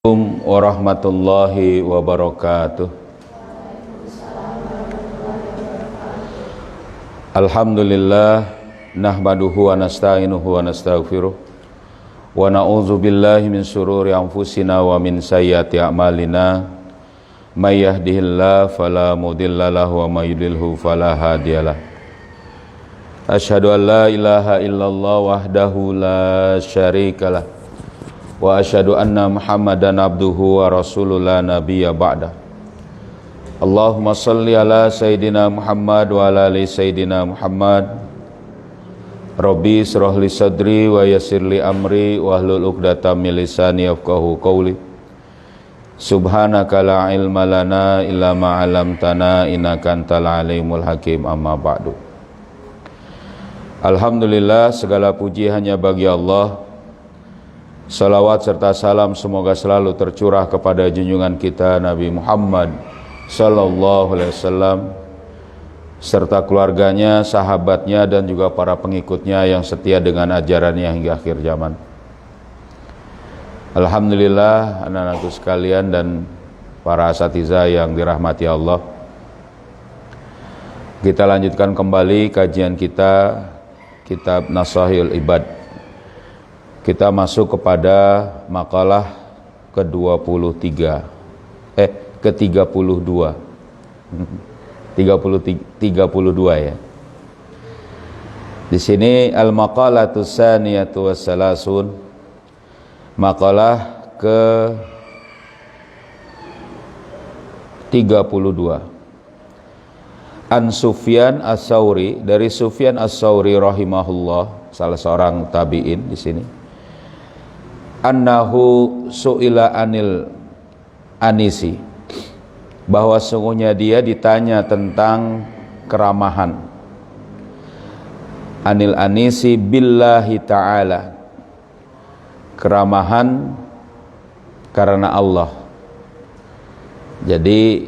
Assalamualaikum warahmatullahi wabarakatuh. Alhamdulillah nahmaduhu wa nasta'inuhu wa nastaghfiruh wa na'udzu billahi min syururi anfusina wa min sayyiati a'malina may yahdihillahu fala mudilla lahu wa may yudlilhu fala hadiyalah. Asyhadu an la ilaha illallah wahdahu la syarikalah wa asyhadu anna Muhammadan abduhu wa rasuluhu la nabiyya ba'da. Allahumma salli ala Sayyidina Muhammad wa ala ali Sayyidina Muhammad. Rabbi israh li sadri wa yassir li amri wahlul 'uqdatam min lisani yafqahu qawli. Subhanaka la ilma lana illa ma 'allamtana innaka antal alimul hakim. Amma ba'du. Alhamdulillah, segala puji hanya bagi Allah. Salawat serta salam semoga selalu tercurah kepada junjungan kita Nabi Muhammad sallallahu alaihi wasallam serta keluarganya, sahabatnya dan juga para pengikutnya yang setia dengan ajarannya hingga akhir zaman. Alhamdulillah, anak-anakku sekalian dan para asatidzah yang dirahmati Allah. Kita lanjutkan kembali kajian kita kitab Nasahihul Ibad. Kita masuk kepada makalah ke-32 ya. Di sini al-maqalatus saniyatu wassalasun, makalah ke-32. An Sufyan As-Tsauri, dari Sufyan As-Tsauri rahimahullah, salah seorang tabi'in di sini. Annahu su'ila anil anisi, bahwa sungguhnya dia ditanya tentang keramahan. Anil anisi billahi ta'ala, keramahan karena Allah. Jadi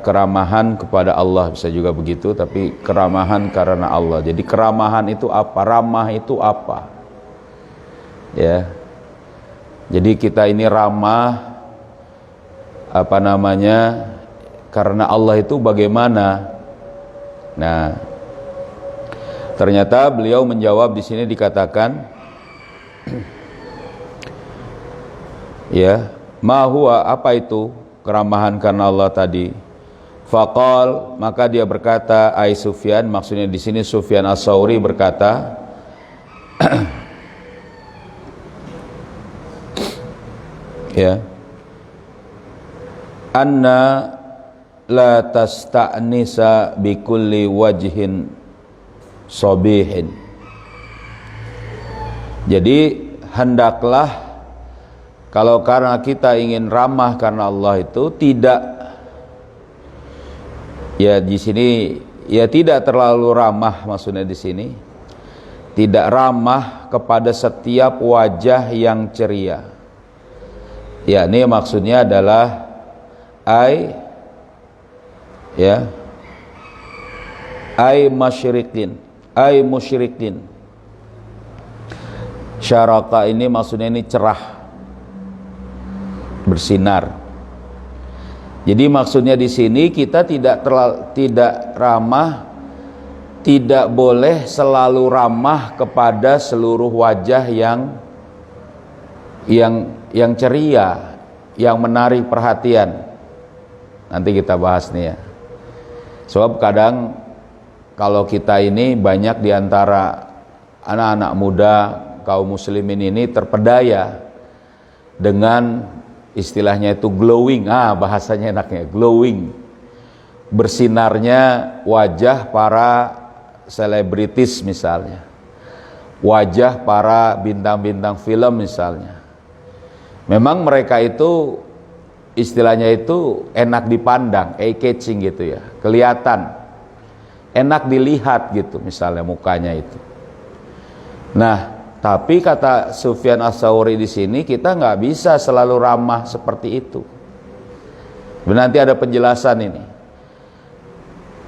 keramahan kepada Allah bisa juga begitu, tapi keramahan karena Allah. Jadi keramahan itu apa? Ramah itu apa? Ya. Jadi kita ini ramah karena Allah itu bagaimana? Nah, ternyata beliau menjawab di sini dikatakan ya, ma huwa, apa itu keramahan karena Allah tadi? Faqal, maka dia berkata, ai Sufyan, maksudnya di sini Sufyan As-Tsauri berkata, ya, anna la tasta'nisa bikulli wajhin sabihin. Jadi hendaklah, kalau karena kita ingin ramah karena Allah itu tidak, ya di sini ya tidak terlalu ramah, maksudnya di sini tidak ramah kepada setiap wajah yang ceria. Ya, ini maksudnya adalah ai musyrikin. Syaraka ini maksudnya ini cerah, bersinar. Jadi maksudnya di sini kita tidak ramah, tidak boleh selalu ramah kepada seluruh wajah yang ceria, yang menarik perhatian. Nanti kita bahas nih ya. Sebab kadang kalau kita ini banyak diantara anak-anak muda kaum muslimin ini terpedaya dengan istilahnya itu glowing, bahasanya enaknya glowing, bersinarnya wajah para selebritis misalnya, wajah para bintang-bintang film misalnya. Memang mereka itu istilahnya itu enak dipandang, eye-catching gitu ya, kelihatan, enak dilihat gitu misalnya mukanya itu. Nah, tapi kata Sufyan As-Tsauri di sini kita nggak bisa selalu ramah seperti itu. Nanti ada penjelasan ini.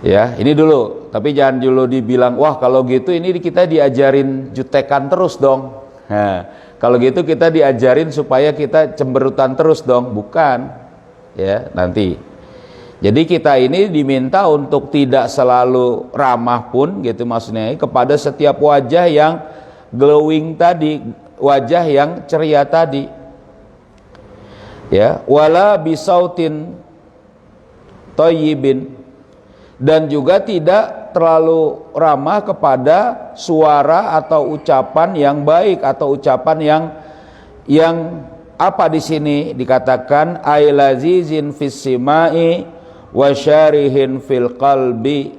Ya, ini dulu. Tapi jangan dulu dibilang, wah kalau gitu ini kita diajarin jutekan terus dong. Nah, Kalau gitu kita diajarin supaya kita cemberutan terus dong, bukan ya nanti. Jadi kita ini diminta untuk tidak selalu ramah pun gitu maksudnya kepada setiap wajah yang glowing tadi, wajah yang ceria tadi. Ya, wala bisautin thayyibin, dan juga tidak terlalu ramah kepada suara atau ucapan yang baik atau ucapan yang apa di sini dikatakan ailazizin fis simai wa syarihin fil qalbi,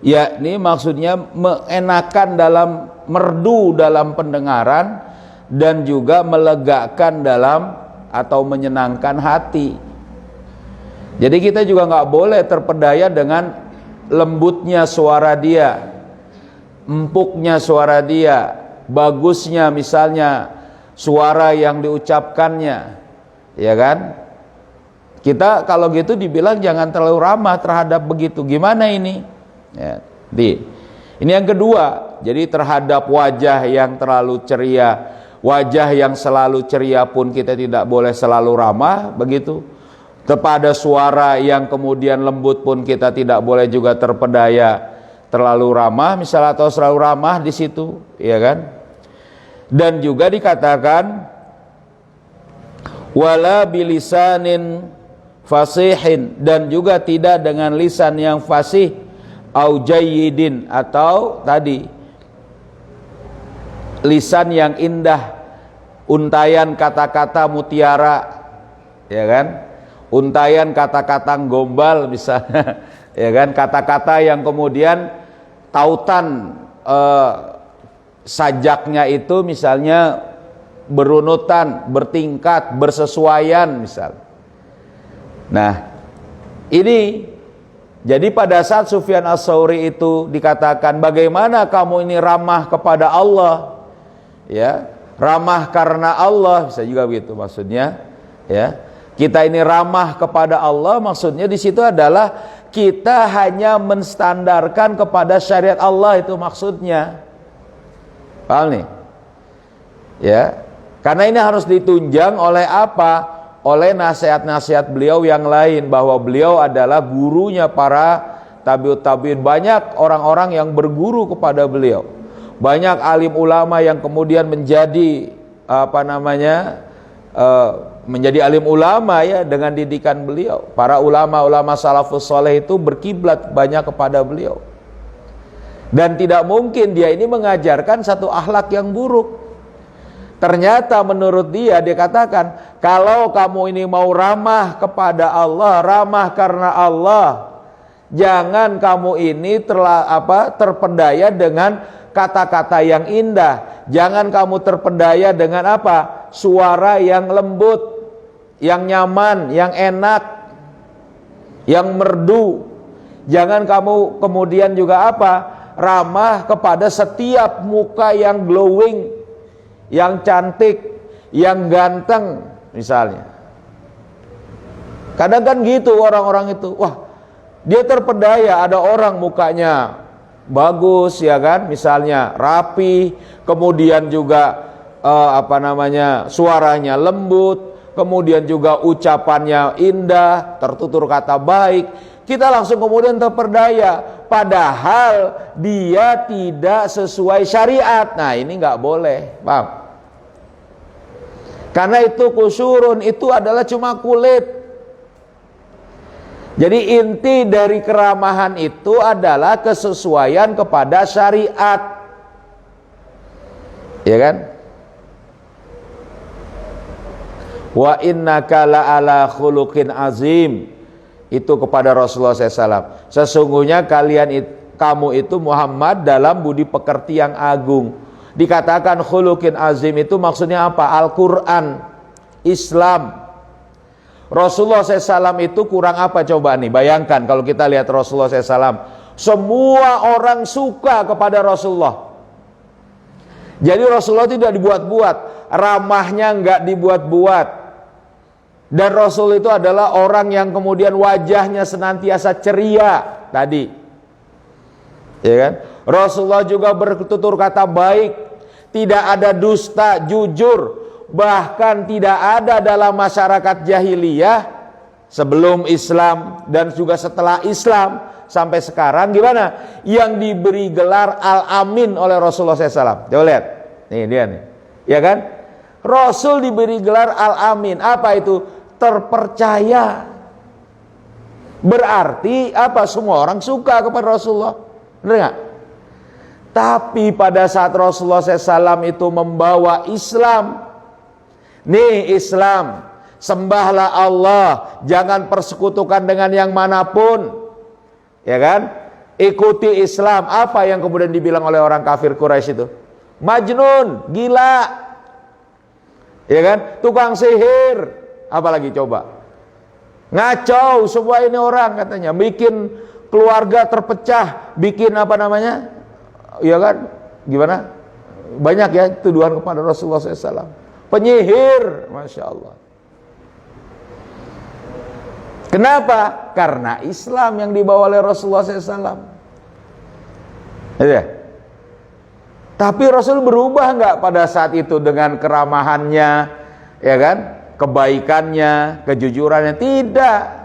yakni maksudnya mengenakan dalam merdu dalam pendengaran dan juga melegakan dalam atau menyenangkan hati. Jadi kita juga nggak boleh terpedaya dengan lembutnya suara dia, empuknya suara dia, bagusnya misalnya suara yang diucapkannya, ya kan? Kita kalau gitu dibilang jangan terlalu ramah terhadap begitu. Gimana ini? Ya, ini yang kedua. Jadi terhadap wajah yang terlalu ceria, wajah yang selalu ceria pun kita tidak boleh selalu ramah begitu. Kepada suara yang kemudian lembut pun kita tidak boleh juga terpedaya terlalu ramah misalnya atau selalu ramah di situ, ya kan? Dan juga dikatakan wala bilisanin fasihin, dan juga tidak dengan lisan yang fasih au jayyidin, atau tadi lisan yang indah, untayan kata-kata mutiara, ya kan? Untayan kata-kata gombal misalnya, ya kan, kata-kata yang kemudian tautan sajaknya itu misalnya berunutan, bertingkat, bersesuaian misal. Nah, ini jadi pada saat Sufyan Ats-Tsauri itu dikatakan bagaimana kamu ini ramah kepada Allah, ya, ramah karena Allah, bisa juga begitu maksudnya, ya. Kita ini ramah kepada Allah, maksudnya di situ adalah kita hanya menstandarkan kepada syariat Allah, itu maksudnya. Paham nih? Ya. Karena ini harus ditunjang oleh apa? Oleh nasihat-nasihat beliau yang lain, bahwa beliau adalah gurunya para tabiut tabiin. Banyak orang-orang yang berguru kepada beliau. Banyak alim ulama yang kemudian menjadi menjadi alim ulama ya dengan didikan beliau. Para ulama-ulama salafus saleh itu berkiblat banyak kepada beliau. Dan tidak mungkin dia ini mengajarkan satu akhlak yang buruk. Ternyata menurut dia katakan, kalau kamu ini mau ramah kepada Allah, ramah karena Allah, jangan kamu ini terpedaya dengan kata-kata yang indah. Jangan kamu terpedaya dengan apa? Suara yang lembut, yang nyaman, yang enak, yang merdu. Jangan kamu kemudian juga ramah kepada setiap muka yang glowing, yang cantik, yang ganteng misalnya. Kadang kan gitu orang-orang itu, wah dia terpedaya, ada orang mukanya bagus ya kan, misalnya rapi, kemudian juga suaranya lembut, kemudian juga ucapannya indah, tertutur kata baik, kita langsung kemudian terperdaya, padahal dia tidak sesuai syariat. Nah ini nggak boleh, paham? Karena itu kusurun, itu adalah cuma kulit. Jadi inti dari keramahan itu adalah kesesuaian kepada syariat, ya kan? Wa innaka la'ala khuluqin azim, itu kepada Rasulullah SAW. Sesungguhnya kamu itu Muhammad dalam budi pekerti yang agung. Dikatakan khuluqin azim itu maksudnya apa? Al-Quran, Islam. Rasulullah SAW itu kurang apa coba nih? Bayangkan kalau kita lihat Rasulullah SAW, semua orang suka kepada Rasulullah. Jadi Rasulullah tidak dibuat-buat, ramahnya nggak dibuat-buat. Dan Rasul itu adalah orang yang kemudian wajahnya senantiasa ceria tadi, ya kan? Rasulullah juga bertutur kata baik, tidak ada dusta, jujur. Bahkan tidak ada dalam masyarakat jahiliyah sebelum Islam dan juga setelah Islam sampai sekarang gimana? Yang diberi gelar Al-Amin oleh Rasulullah SAW. Coba lihat, nih dia nih, ya kan? Rasul diberi gelar Al-Amin. Apa itu? Terpercaya. Berarti apa? Semua orang suka kepada Rasulullah. Benar nggak? Tapi pada saat Rasulullah SAW itu membawa Islam, nih Islam, sembahlah Allah, jangan persekutukan dengan yang manapun, ya kan? Ikuti Islam. Apa yang kemudian dibilang oleh orang kafir Quraisy itu? Majnun, gila, ya kan? Tukang sihir, apalagi coba? Ngacau semua ini orang katanya, bikin keluarga terpecah, bikin apa namanya? Ya kan? Gimana? Banyak ya tuduhan kepada Rasulullah SAW. Penyihir, Masya Allah. Kenapa? Karena Islam yang dibawa oleh Rasulullah SAW. Ya. Tapi Rasul berubah nggak pada saat itu dengan keramahannya, ya kan? Kebaikannya, kejujurannya? Tidak.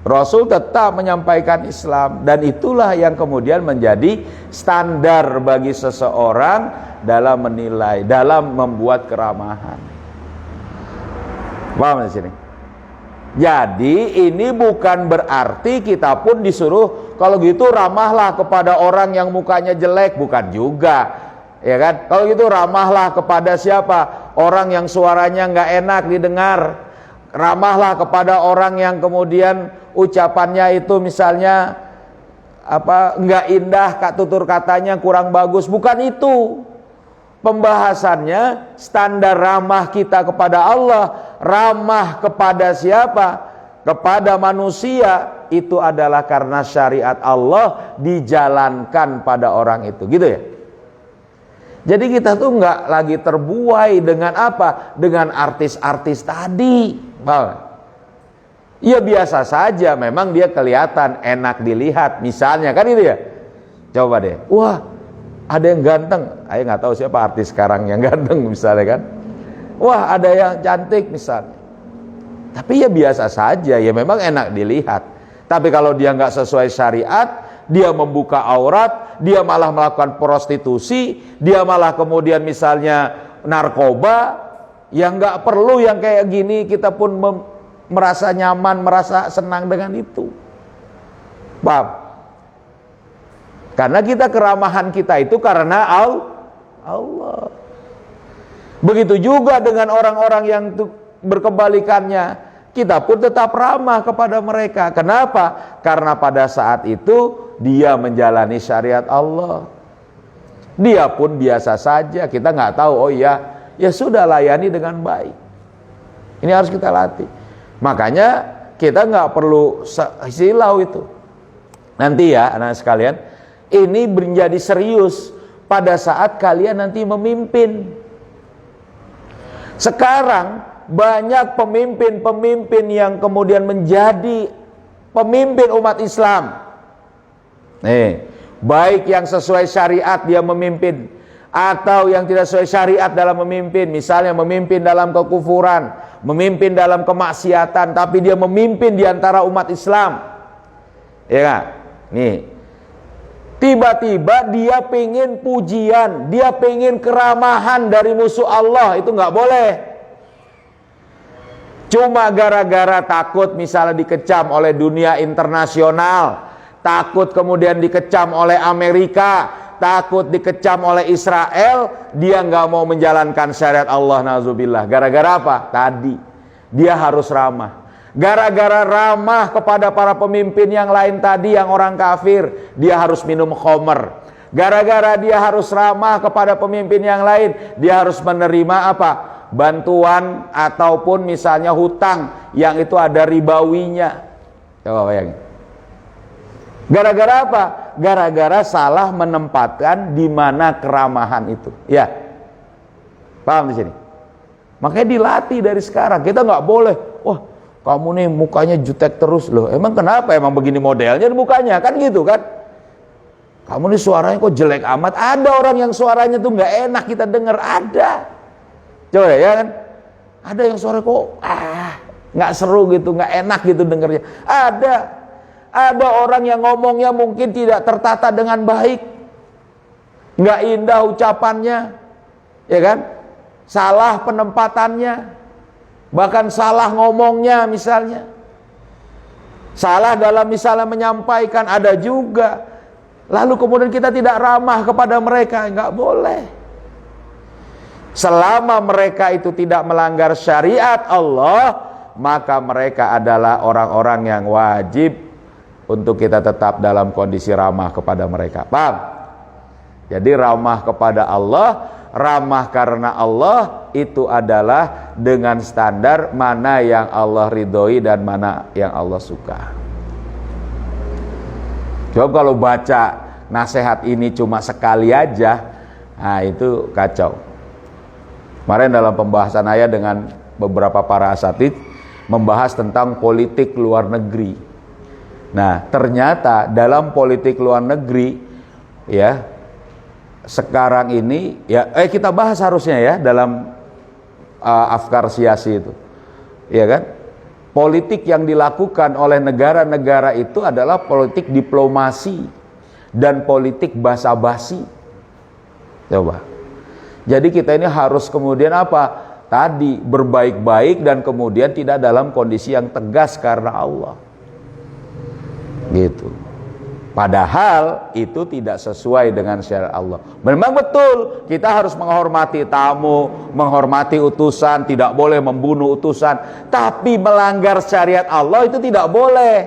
Rasul tetap menyampaikan Islam, dan itulah yang kemudian menjadi standar bagi seseorang dalam menilai, dalam membuat keramahan. Paham di sini? Jadi ini bukan berarti kita pun disuruh kalau gitu ramahlah kepada orang yang mukanya jelek, bukan juga, ya kan? Kalau gitu ramahlah kepada siapa? Orang yang suaranya nggak enak didengar. Ramahlah kepada orang yang kemudian ucapannya itu misalnya apa nggak indah, tutur katanya kurang bagus. Bukan itu pembahasannya. Standar ramah kita kepada Allah, ramah kepada siapa? Kepada manusia, itu adalah karena syariat Allah dijalankan pada orang itu, gitu ya. Jadi kita tuh nggak lagi terbuai dengan apa? Dengan artis-artis tadi. Ya biasa saja, memang dia kelihatan enak dilihat, misalnya kan itu ya. Coba deh, wah ada yang ganteng, saya nggak tahu siapa artis sekarang yang ganteng misalnya kan. Wah ada yang cantik misalnya. Tapi ya biasa saja, ya memang enak dilihat. Tapi kalau dia nggak sesuai syariat, dia membuka aurat, dia malah melakukan prostitusi, dia malah kemudian misalnya narkoba, yang nggak perlu yang kayak gini kita pun merasa nyaman, merasa senang dengan itu. Paham? Karena kita keramahan kita itu karena Allah. Begitu juga dengan orang-orang yang berkebalikannya, kita pun tetap ramah kepada mereka. Kenapa? Karena pada saat itu dia menjalani syariat Allah. Dia pun biasa saja, kita nggak tahu. Oh iya, ya sudah, layani dengan baik. Ini harus kita latih. Makanya kita nggak perlu silau itu. Nanti ya anak sekalian, ini menjadi serius pada saat kalian nanti memimpin. Sekarang banyak pemimpin-pemimpin yang kemudian menjadi pemimpin umat Islam. Nih, baik yang sesuai syariat dia memimpin, atau yang tidak sesuai syariat dalam memimpin. Misalnya memimpin dalam kekufuran, memimpin dalam kemaksiatan, tapi dia memimpin di antara umat Islam. Ya gak? Nih, tiba-tiba dia pengen pujian, dia pengen keramahan dari musuh Allah, itu nggak boleh. Cuma gara-gara takut misalnya dikecam oleh dunia internasional, takut kemudian dikecam oleh Amerika, takut dikecam oleh Israel, dia nggak mau menjalankan syariat Allah, na'udzubillah. Gara-gara apa? Tadi dia harus ramah. Gara-gara ramah kepada para pemimpin yang lain tadi, yang orang kafir, dia harus minum khamr. Gara-gara dia harus ramah kepada pemimpin yang lain, dia harus menerima apa? Bantuan ataupun misalnya hutang yang itu ada ribawinya. Coba bayangin. Gara-gara apa? Gara-gara salah menempatkan di mana keramahan itu. Ya, paham di sini? Makanya dilatih dari sekarang. Kita nggak boleh, wah kamu nih mukanya jutek terus loh. Emang kenapa? Emang begini modelnya mukanya kan gitu kan? Kamu nih suaranya kok jelek amat. Ada orang yang suaranya tuh nggak enak kita dengar, ada. Coba ya kan? Ada yang suara kok nggak seru gitu, nggak enak gitu dengarnya. Ada orang yang ngomongnya mungkin tidak tertata dengan baik, nggak indah ucapannya, ya kan? Salah penempatannya, bahkan salah ngomongnya misalnya. Salah dalam misalnya menyampaikan ada juga. Lalu kemudian kita tidak ramah kepada mereka, nggak boleh. Selama mereka itu tidak melanggar syariat Allah, maka mereka adalah orang-orang yang wajib untuk kita tetap dalam kondisi ramah kepada mereka. Paham? Jadi ramah kepada Allah, ramah karena Allah itu adalah dengan standar mana yang Allah ridhoi dan mana yang Allah suka. Coba kalau baca nasihat ini cuma sekali aja, nah itu kacau. Kemarin dalam pembahasan ayat dengan beberapa para asatidz membahas tentang politik luar negeri. Nah, ternyata dalam politik luar negeri ya sekarang ini ya kita bahas harusnya ya dalam afkar siasi itu. Ya kan? Politik yang dilakukan oleh negara-negara itu adalah politik diplomasi dan politik basa-basi. Coba. Jadi kita ini harus kemudian apa? Tadi berbaik-baik dan kemudian tidak dalam kondisi yang tegas karena Allah. Gitu. Padahal itu tidak sesuai dengan syariat Allah. Memang betul, kita harus menghormati tamu, menghormati utusan, tidak boleh membunuh utusan. Tapi melanggar syariat Allah itu tidak boleh.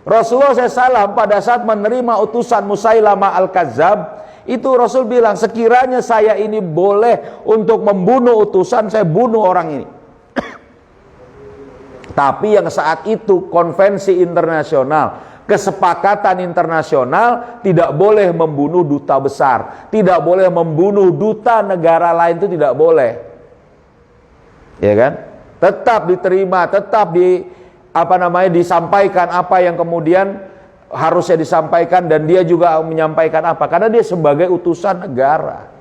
Rasulullah SAW pada saat menerima utusan Musailamah Al-Kadzab, itu Rasul bilang, sekiranya saya ini boleh untuk membunuh utusan, saya bunuh orang ini. Tapi yang saat itu konvensi internasional, kesepakatan internasional, tidak boleh membunuh duta besar, tidak boleh membunuh duta negara lain, itu tidak boleh. Ya kan? Tetap diterima, tetap disampaikan apa yang kemudian harusnya disampaikan, dan dia juga menyampaikan apa, karena dia sebagai utusan negara.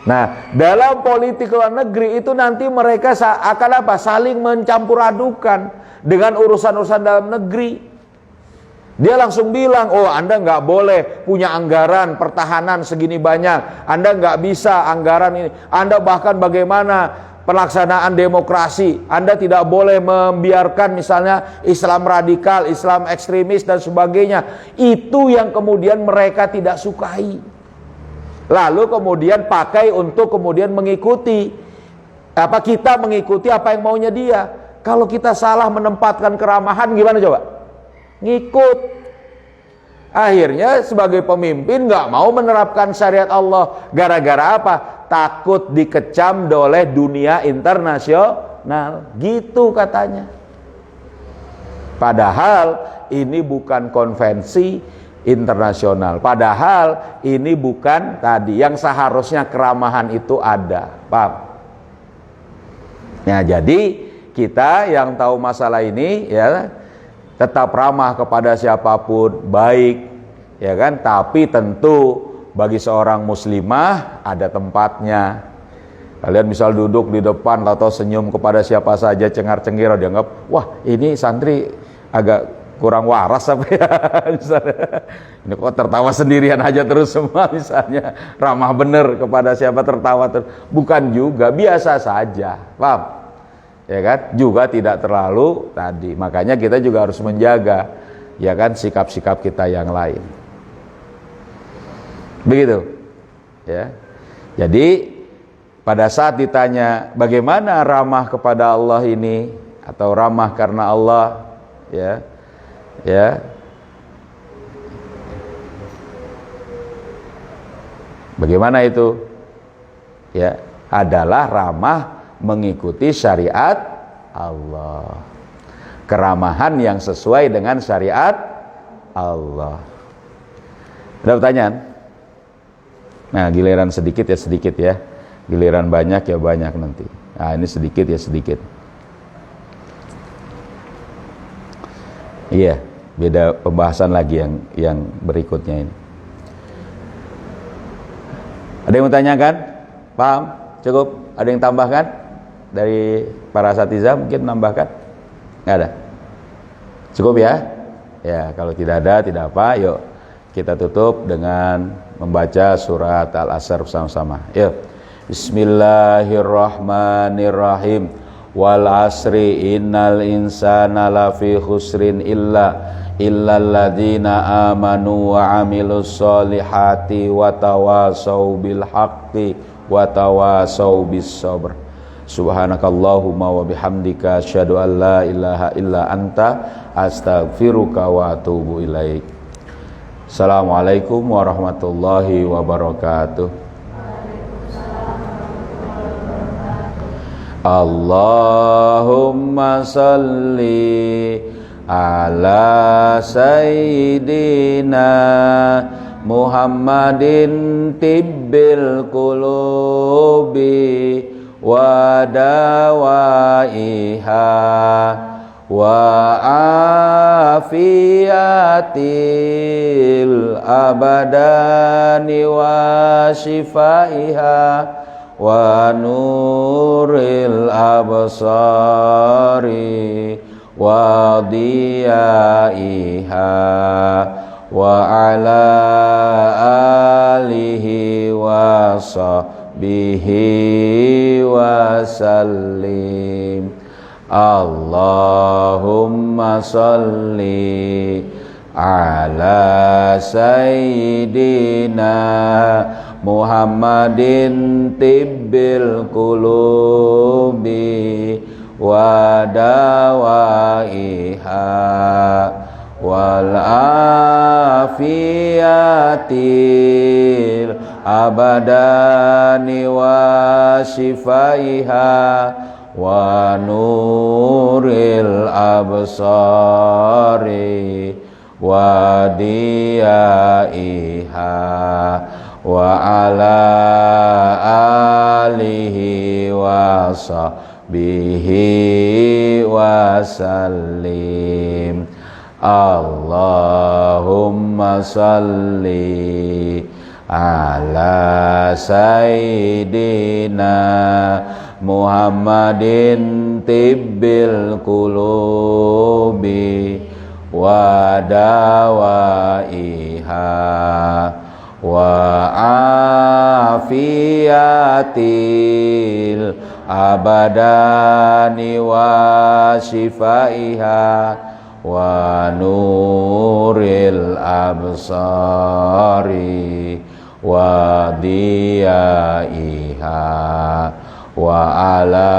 Nah, dalam politik luar negeri itu nanti mereka akan apa? Saling mencampur adukan dengan urusan-urusan dalam negeri. Dia langsung bilang, oh Anda nggak boleh punya anggaran pertahanan segini banyak, Anda nggak bisa anggaran ini, Anda bahkan bagaimana pelaksanaan demokrasi, Anda tidak boleh membiarkan misalnya Islam radikal, Islam ekstremis dan sebagainya. Itu yang kemudian mereka tidak sukai. Lalu kemudian pakai untuk kemudian mengikuti kita mengikuti apa yang maunya dia. Kalau kita salah menempatkan keramahan, gimana coba? Ngikut. Akhirnya sebagai pemimpin nggak mau menerapkan syariat Allah. Gara-gara apa? Takut dikecam oleh dunia internasional. Gitu katanya. Padahal ini bukan konvensi internasional. Padahal ini bukan tadi yang seharusnya keramahan itu ada. Paham? Nah, jadi kita yang tahu masalah ini ya tetap ramah kepada siapapun, baik, ya kan? Tapi tentu bagi seorang muslimah ada tempatnya. Kalian misal duduk di depan atau senyum kepada siapa saja, cengar-cengir, dianggap wah ini santri agak kurang waras apa ya misalnya. Ini kok tertawa sendirian aja terus semua misalnya, ramah bener kepada siapa tertawa terus. Bukan juga, biasa saja, paham? Ya kan, juga tidak terlalu tadi. Makanya kita juga harus menjaga ya kan sikap-sikap kita yang lain. Begitu. Ya. Jadi pada saat ditanya bagaimana ramah kepada Allah ini atau ramah karena Allah, ya. Bagaimana itu? Ya, adalah ramah mengikuti syariat Allah. Keramahan yang sesuai dengan syariat Allah. Ada pertanyaan? Nah, giliran sedikit ya sedikit ya. Giliran banyak ya banyak nanti. Nah, ini sedikit ya sedikit. Iya. Beda pembahasan lagi yang berikutnya ini. Ada yang mau tanyakan? Paham? Cukup? Ada yang tambahkan? Dari para asatidzah mungkin menambahkan? Nggak ada? Cukup ya? Ya, kalau tidak ada, tidak apa. Yuk kita tutup dengan membaca surat Al-Asr bersama-sama. Yuk. Bismillahirrahmanirrahim. Wal asri innal insana lafi khusrin illalladzina amanu wa amilus solihati wa tawasau bil haqqi wa tawasau bis sabr. Subhanakallahumma wa bihamdika asyhadu an la ilaha illa anta astaghfiruka wa atubu ilaik. Assalamualaikum warahmatullahi wabarakatuh. Allahumma salli ala sayyidina Muhammadin tibbil qulubi wa dawaiha wa afiyatil abadani wa shifaiha wa nuril absari wa diyaiha wa ala alihi wa sahbihi wa sallim. Allahumma salli ala sayyidina Muhammadin tibbil qulubi wa dawaiha wal afiyatil abadani wa shifaiha wa nuril absari wa diyaiha wa ala alihi wa sahbihi wa sallim. Allahumma salli ala sayyidina Muhammadin tibbil qulubi wa dawaiha wa afiyatil abadani wa shifaiha wa nuril absari wa diyaiha wa ala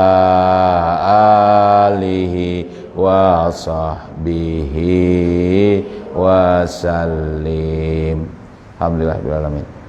alihi wa sahbihi wa sallim. Alhamdulillah rabbil alamin.